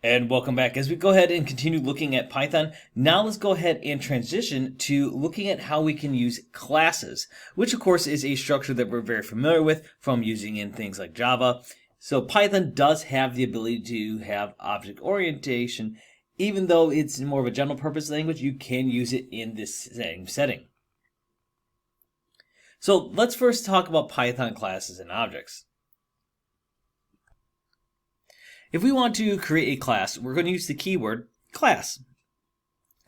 And welcome back. As we go ahead and continue looking at Python, now let's go ahead and transition to looking at how we can use classes, which of course is a structure that we're very familiar with from using in things like Java. So Python does have the ability to have object orientation. Even though it's more of a general purpose language, you can use it in this same setting. So let's first talk about Python classes and objects. If we want to create a class, we're going to use the keyword class.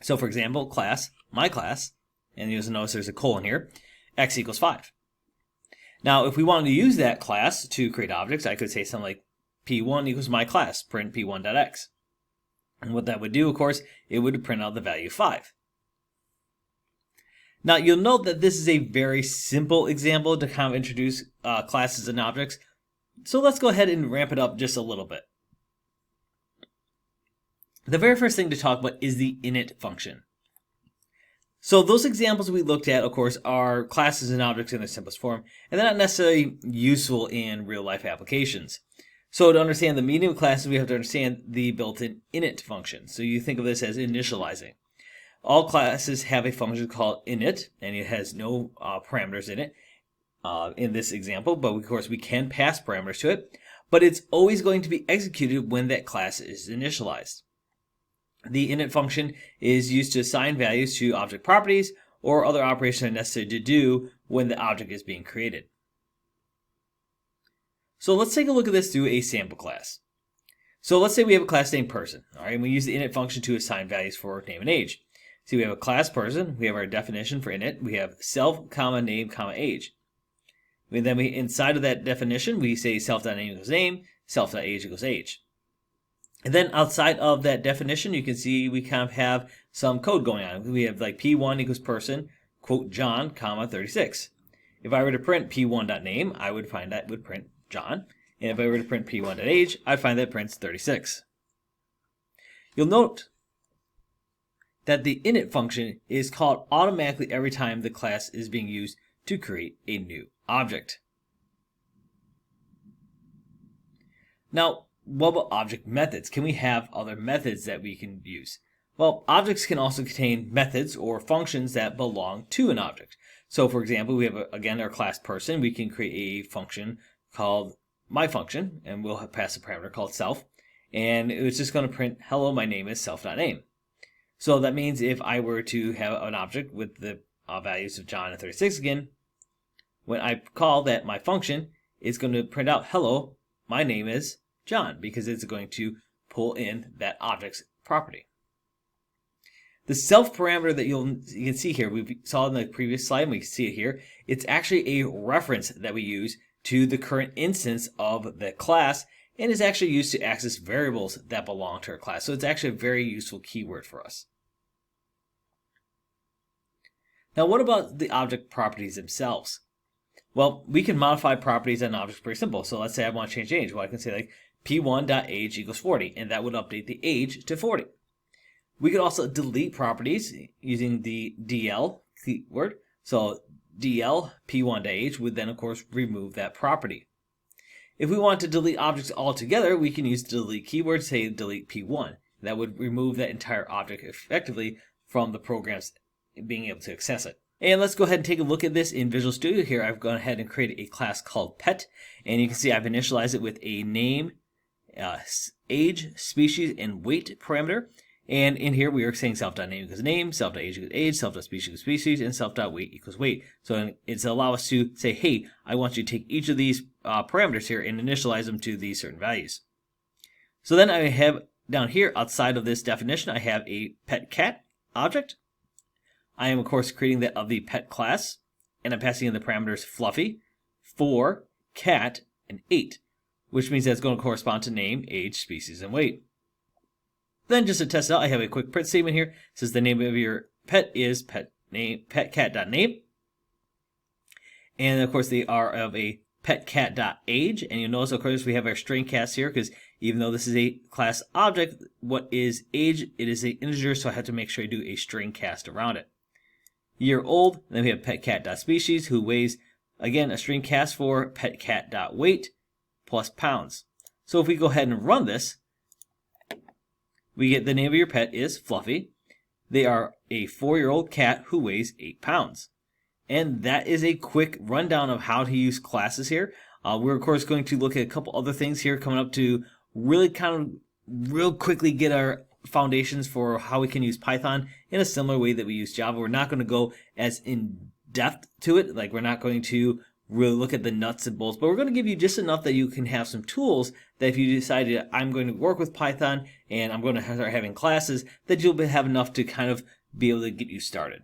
So for example, class, my class, and you'll notice there's a colon here, x equals 5. Now, if we wanted to use that class to create objects, I could say something like p1 equals my class, print p1.x. And what that would do, of course, it would print out the value 5. Now, you'll note that this is a very simple example to kind of introduce classes and objects. So let's go ahead and ramp it up just a little bit. The very first thing to talk about is the init function. So those examples we looked at, of course, are classes and objects in their simplest form, and they're not necessarily useful in real-life applications. So to understand the meaning of classes, we have to understand the built-in init function. So you think of this as initializing. All classes have a function called init, and it has no parameters in it in this example, but of course we can pass parameters to it, but it's always going to be executed when that class is initialized. The init function is used to assign values to object properties or other operations that are necessary to do when the object is being created. So let's take a look at this through a sample class. So let's say we have a class named person, all right, and we use the init function to assign values for name and age. So we have a class person, we have our definition for init, we have self, comma, name, comma, age. And then inside of that definition, we say self.name equals name, self.age equals age. And then outside of that definition, you can see we kind of have some code going on. We have like p1 equals person, quote, John, comma, 36. If I were to print p1.name, I would find that would print John. And if I were to print p1.age, I'd find that prints 36. You'll note that the init function is called automatically every time the class is being used to create a new object. Now, what about object methods? Can we have other methods that we can use? Well, objects can also contain methods or functions that belong to an object. So for example, we have, again, our class person. We can create a function called myFunction, and we'll pass a parameter called self. And it's just going to print, hello, my name is self.name. So that means if I were to have an object with the values of John and 36 again, when I call that my function, it's going to print out, hello, my name is John, because it's going to pull in that object's property. The self parameter that you can see here, we saw in the previous slide, and we see it here, it's actually a reference that we use to the current instance of the class, and is actually used to access variables that belong to our class. So it's actually a very useful keyword for us. Now, what about the object properties themselves? Well, we can modify properties on objects pretty simple. So let's say I want to change age. Well, I can say like p1.age equals 40, and that would update the age to 40. We could also delete properties using the DL keyword. So DL p1.age would then, of course, remove that property. If we want to delete objects altogether, we can use the delete keyword, say delete p1. That would remove that entire object effectively from the program's being able to access it. And let's go ahead and take a look at this in Visual Studio. Here I've gone ahead and created a class called pet, and you can see I've initialized it with a name, age, species, and weight parameter. And in here we are saying self.name equals name, self.age equals age, self.species equals species, and self.weight equals weight. So it's allow us to say, hey, I want you to take each of these parameters here and initialize them to these certain values. So then I have down here outside of this definition, I have a pet cat object. I am, of course, creating that of the pet class, and I'm passing in the parameters fluffy, 4, cat, and 8, which means that's going to correspond to name, age, species, and weight. Then just to test it out, I have a quick print statement here. It says the name of your pet is petcat.name. And of course, they are of a petcat.age. And you'll notice, of course, we have our string cast here because even though this is a class object, what is age? It is an integer, so I have to make sure I do a string cast around it. Year old, then we have petcat.species, who weighs, again, a string cast for petcat.weight plus pounds. So if we go ahead and run this, we get the name of your pet is Fluffy. They are a 4-year-old cat who weighs 8 pounds. And that is a quick rundown of how to use classes here. We're, of course, going to look at a couple other things here coming up to really kind of real quickly get our foundations for how we can use Python in a similar way that we use Java. We're not going to go as in depth to it. Like, we're not going to really look at the nuts and bolts, but we're going to give you just enough that you can have some tools that if you decide I'm going to work with Python and I'm going to start having classes, that you'll have enough to kind of be able to get you started.